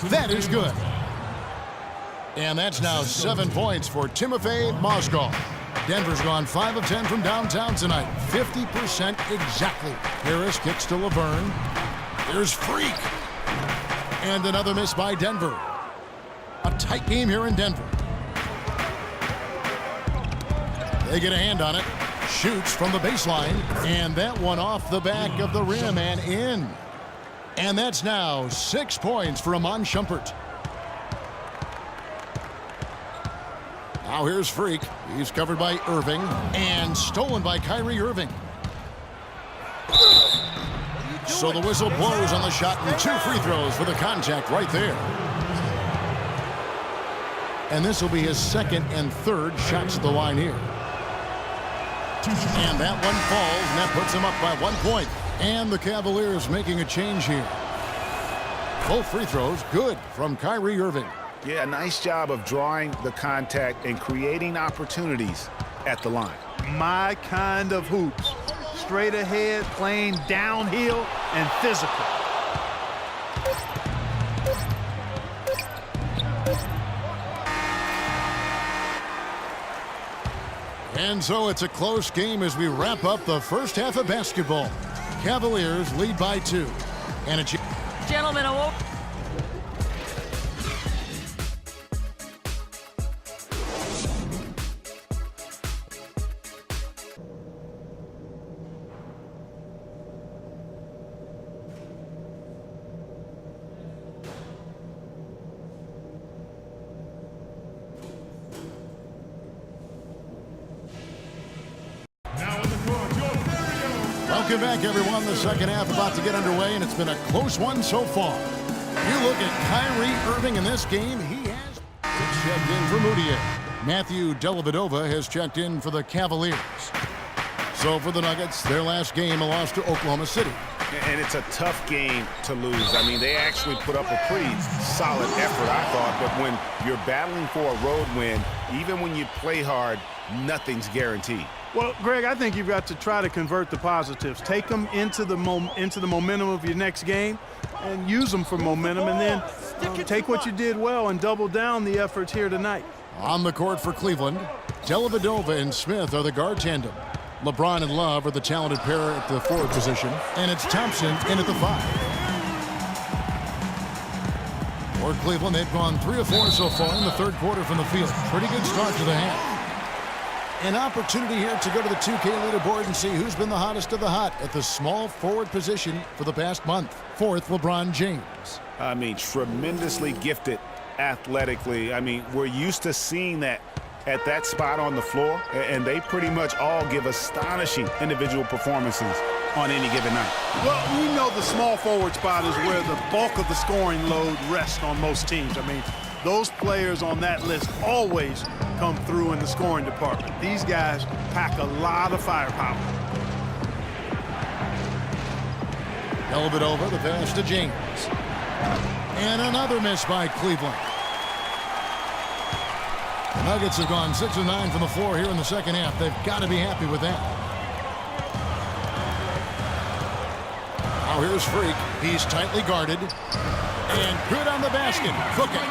That is good. And that's now 7 points for Timofey Mozgov. Denver's gone 5 of 10 from downtown tonight. 50% exactly. Harris kicks to Laverne. There's Freak. And another miss by Denver. A tight game here in Denver. They get a hand on it. Shoots from the baseline. And that one off the back of the rim and in. And that's now 6 points for Iman Shumpert. Now here's Freak. He's covered by Irving and stolen by Kyrie Irving. So the whistle blows on the shot and 2 free throws for the contact right there. And this will be his second and third shots at the line here. And that one falls, and that puts him up by 1 point. And the Cavaliers making a change here. Both free throws good from Kyrie Irving. Yeah, nice job of drawing the contact and creating opportunities at the line. My kind of hoops. Straight ahead, playing downhill, and physical. And so it's a close game as we wrap up the first half of basketball. Cavaliers lead by 2. And a gentlemen, Welcome back, everyone. The second half about to get underway, and it's been a close one so far. You look at Kyrie Irving in this game. He has checked in for Moutier. Matthew Dellavedova has checked in for the Cavaliers. So for the Nuggets, their last game, a loss to Oklahoma City. And it's a tough game to lose. I mean, they actually put up a pretty solid effort, I thought. But when you're battling for a road win, even when you play hard, nothing's guaranteed. Well, Greg, I think you've got to try to convert the positives. Take them into the momentum of your next game and use them for momentum, and then take what you did well and double down the efforts here tonight. On the court for Cleveland, Dellavedova and Smith are the guard tandem. LeBron and Love are the talented pair at the forward position, and it's Thompson in at the 5. For Cleveland, they've gone 3 of 4 so far in the third quarter from the field. Pretty good start to the half. An opportunity here to go to the 2K leaderboard and see who's been the hottest of the hot at the small forward position for the past month. 4th, LeBron James. I mean, tremendously gifted athletically. I mean, we're used to seeing that at that spot on the floor, and they pretty much all give astonishing individual performances on any given night. Well, we know the small forward spot is where the bulk of the scoring load rests on most teams. I mean, those players on that list always come through in the scoring department. These guys pack a lot of firepower. Dellavedova, the pass to James. And another miss by Cleveland. The Nuggets have gone 6 of 9 from the floor here in the second half. They've got to be happy with that. Now here's Freak. He's tightly guarded. And good on the basket. Cooking.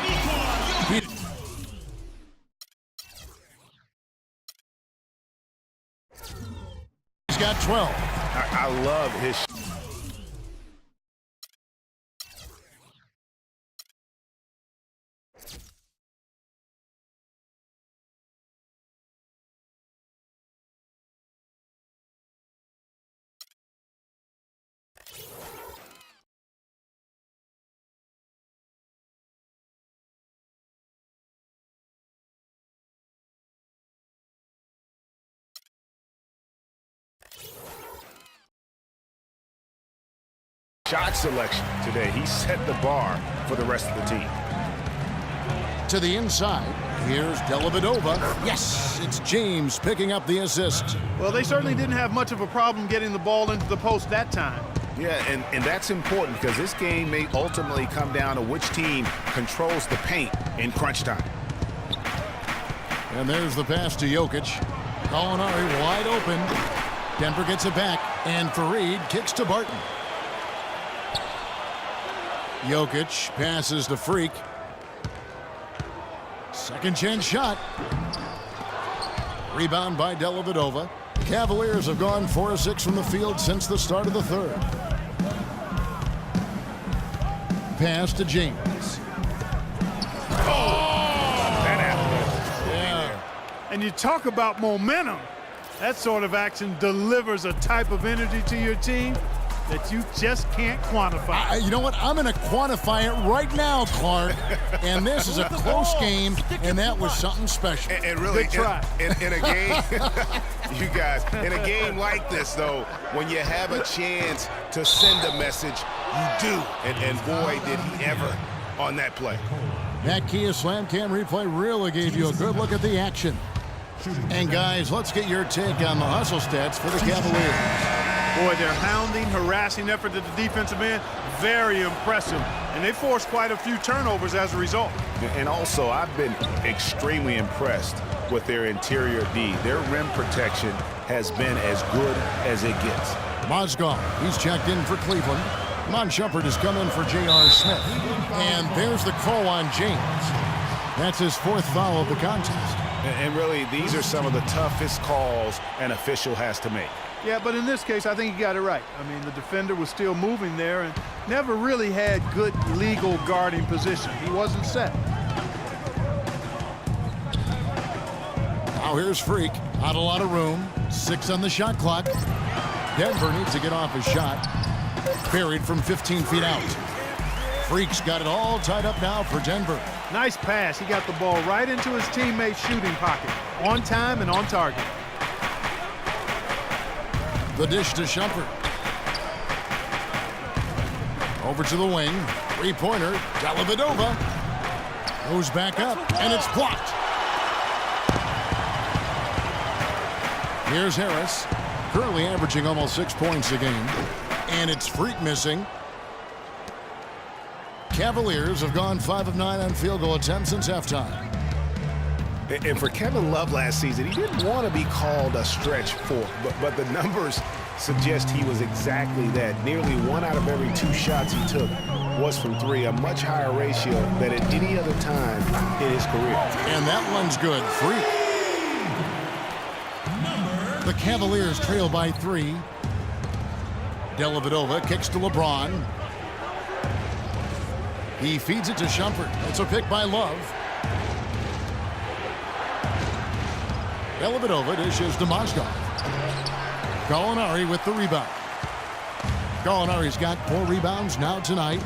He's got 12. I love his shot selection today. He set the bar for the rest of the team. To the inside, here's Dellavedova. Yes, it's James picking up the assist. Well, they certainly didn't have much of a problem getting the ball into the post that time. Yeah, and that's important because this game may ultimately come down to which team controls the paint in crunch time. And there's the pass to Jokic. Gallinari wide open. Denver gets it back, and Fareed kicks to Barton. Jokic passes to Freak. Second chance shot. Rebound by Dellavedova. Cavaliers have gone 4 of 6 from the field since the start of the third. Pass to James. Yeah. And you talk about momentum. That sort of action delivers a type of energy to your team that you just can't quantify. You know what? I'm going to quantify it right now, Clark. And this is a close game, and that was something special. And really, Good try. in a game, you guys, in a game like this, though, when you have a chance to send a message, you do. And boy, did he ever on that play. That Kia Slam Cam replay really gave you a good look at the action. And guys, let's get your take on the hustle stats for the Cavaliers. Boy, their hounding, harassing effort at the defensive end, very impressive. And they forced quite a few turnovers as a result. And also, I've been extremely impressed with their interior D. Their rim protection has been as good as it gets. Mozgov, he's checked in for Cleveland. Mon Shumpert has come in for J.R. Smith. And there's the call on James. That's his 4th foul of the contest. And really, these are some of the toughest calls an official has to make. Yeah, but in this case, I think he got it right. I mean, the defender was still moving there and never really had good legal guarding position. He wasn't set. Now here's Freak. Not a lot of room. 6 on the shot clock. Denver needs to get off his shot. Buried from 15 feet out. Freak's got it all tied up now for Denver. Nice pass. He got the ball right into his teammate's shooting pocket. On time and on target. The dish to Shumpert. Over to the wing. 3-pointer. Dellavedova. Goes back up, and it's blocked. Here's Harris. Currently averaging almost 6 points a game. And it's Freak missing. Cavaliers have gone 5 of 9 on field goal attempts since halftime. And for Kevin Love last season, he didn't want to be called a stretch 4, but the numbers suggest he was exactly that. Nearly 1 out of every 2 shots he took was from 3, a much higher ratio than at any other time in his career. And that one's good. Freak. The Cavaliers trail by 3. Dellavedova kicks to LeBron. He feeds it to Shumpert. It's a pick by Love. Dellavedova dishes to Mozgov. Gallinari with the rebound. Gallinari's got 4 rebounds now tonight.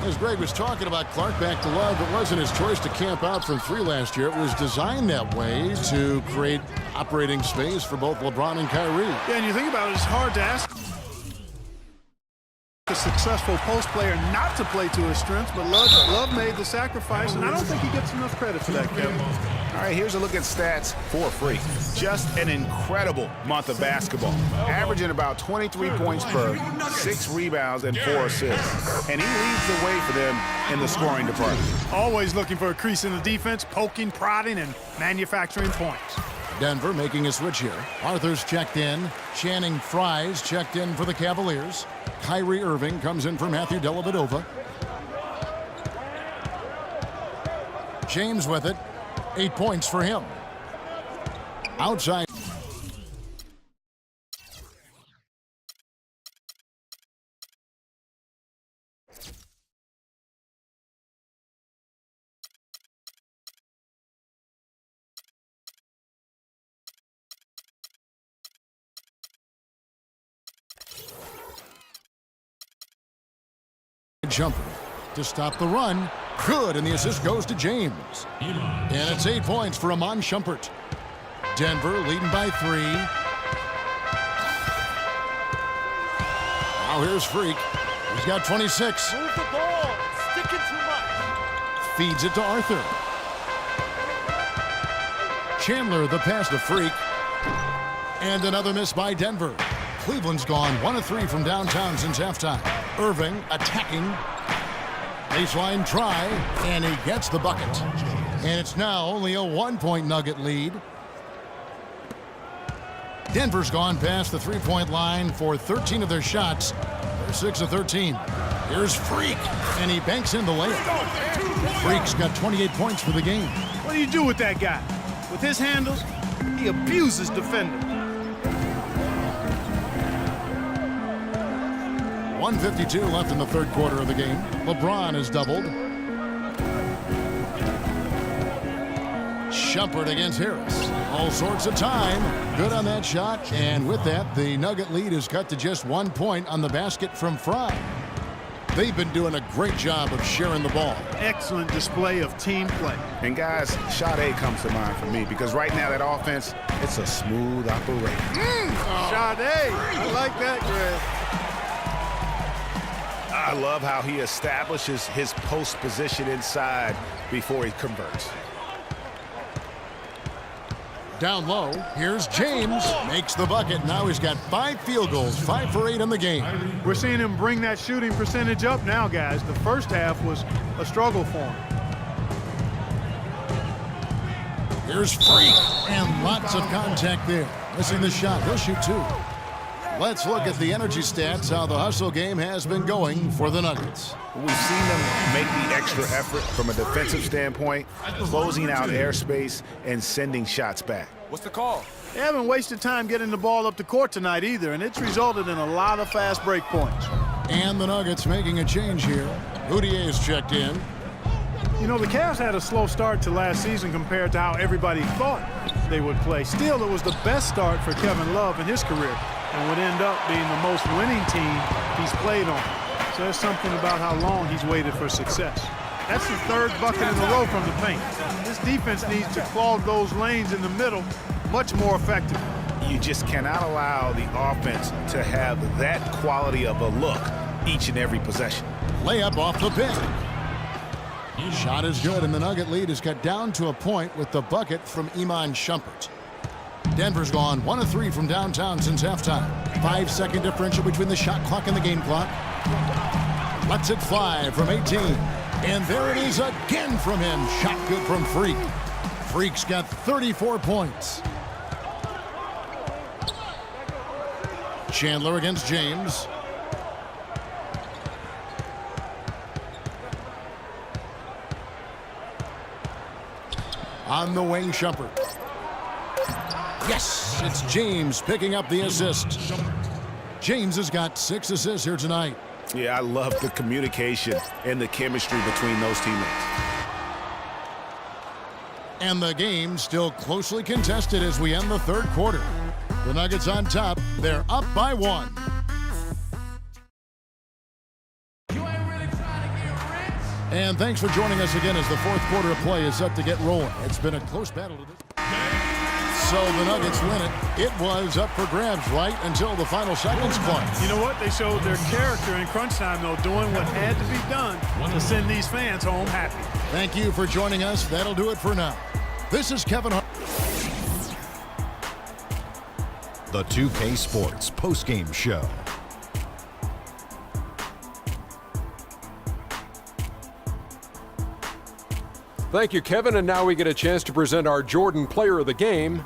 As Greg was talking about, Clark, back to Love, it wasn't his choice to camp out from 3 last year. It was designed that way to create operating space for both LeBron and Kyrie. Yeah, and you think about it, it's hard to ask a successful post player not to play to his strengths, but Love made the sacrifice, and I don't think he gets enough credit for that, Kevin. All right, here's a look at stats for Freak. Just an incredible month of basketball. Averaging about 23 points per, 6 rebounds, and 4 assists. And he leads the way for them in the scoring department. Always looking for a crease in the defense, poking, prodding, and manufacturing points. Denver making a switch here. Arthur's checked in. Channing Frye's checked in for the Cavaliers. Kyrie Irving comes in for Matthew Dellavedova. James with it. 8 points for him. Outside. Jumper to stop the run. Good, and the assist goes to James. And it's 8 points for Iman Shumpert. Denver leading by 3. Now here's Freak. He's got 26. Move the ball. Sticking too much. Feeds it to Arthur. Chandler the pass to Freak. And another miss by Denver. Cleveland's gone 1 of 3 from downtown since halftime. Irving attacking. Baseline try, and he gets the bucket. And it's now only a 1-point Nugget lead. Denver's gone past the 3-point line for 13 of their shots. They're 6 of 13. Here's Freak, and he banks in the layup. Freak's got 28 points for the game. What do you do with that guy? With his handles, he abuses defenders. 1:52 left in the third quarter of the game. LeBron has doubled. Shumpert against Harris. All sorts of time. Good on that shot. And with that, the Nugget lead is cut to just 1 point on the basket from Fry. They've been doing a great job of sharing the ball. Excellent display of team play. And guys, Sade comes to mind for me because right now that offense, it's a smooth operation. Sade, I like that, Greg. I love how he establishes his post position inside before he converts. Down low, here's James. Makes the bucket. Now he's got 5 field goals, 5 for 8 in the game. We're seeing him bring that shooting percentage up now, guys. The first half was a struggle for him. Here's Freak, and lots of contact there. Missing the shot. He'll shoot 2. Let's look at the energy stats, how the hustle game has been going for the Nuggets. We've seen them make the extra effort from a defensive standpoint, closing out airspace and sending shots back. What's the call? They haven't wasted time getting the ball up the court tonight either, and it's resulted in a lot of fast break points. And the Nuggets making a change here. Houtier is checked in. You know, the Cavs had a slow start to last season compared to how everybody thought they would play. Still, it was the best start for Kevin Love in his career and would end up being the most winning team he's played on. So there's something about how long he's waited for success. That's the 3rd bucket in a row from the paint. This defense needs to clog those lanes in the middle much more effectively. You just cannot allow the offense to have that quality of a look each and every possession. Layup off the pick. Shot is good, and the Nugget lead is cut down to a point with the bucket from Iman Shumpert. Denver's gone 1 of 3 from downtown since halftime. 5-second differential between the shot clock and the game clock. Lets it fly from 18. And there it is again from him. Shot good from Freak. Freak's got 34 points. Chandler against James. On the wing, Shumpert. Yes, it's James picking up the assist. James has got 6 assists here tonight. Yeah, I love the communication and the chemistry between those teammates. And the game still closely contested as we end the third quarter. The Nuggets on top. They're up by 1. And thanks for joining us again as the fourth quarter of play is set to get rolling. It's been a close battle to this. So the Nuggets win it. It was up for grabs right until the final seconds clutch. You know what? They showed their character in crunch time, though, doing what had to be done to send these fans home happy. Thank you for joining us. That'll do it for now. This is Kevin Hart. The 2K Sports postgame show. Thank you, Kevin. And now we get a chance to present our Jordan Player of the Game,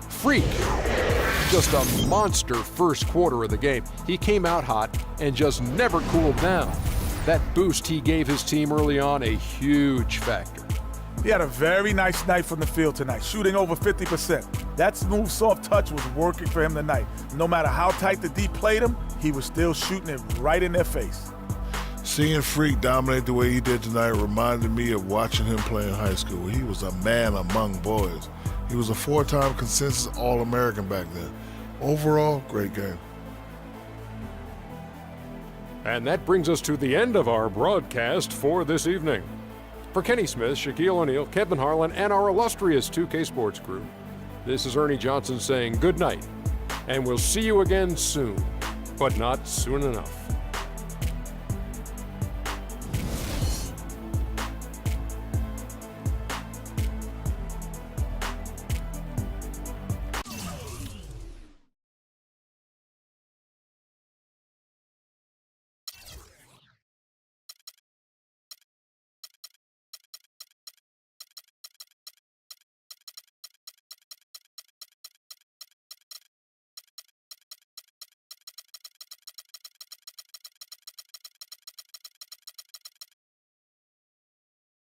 Freak. Just a monster first quarter of the game. He came out hot and just never cooled down. That boost he gave his team early on, a huge factor. He had a very nice night from the field tonight, shooting over 50%. That smooth, soft touch was working for him tonight. No matter how tight the D played him, he was still shooting it right in their face. Seeing Freak dominate the way he did tonight reminded me of watching him play in high school. He was a man among boys. He was a 4-time consensus All-American back then. Overall, great game. And that brings us to the end of our broadcast for this evening. For Kenny Smith, Shaquille O'Neal, Kevin Harlan, and our illustrious 2K Sports crew, this is Ernie Johnson saying good night, and we'll see you again soon, but not soon enough.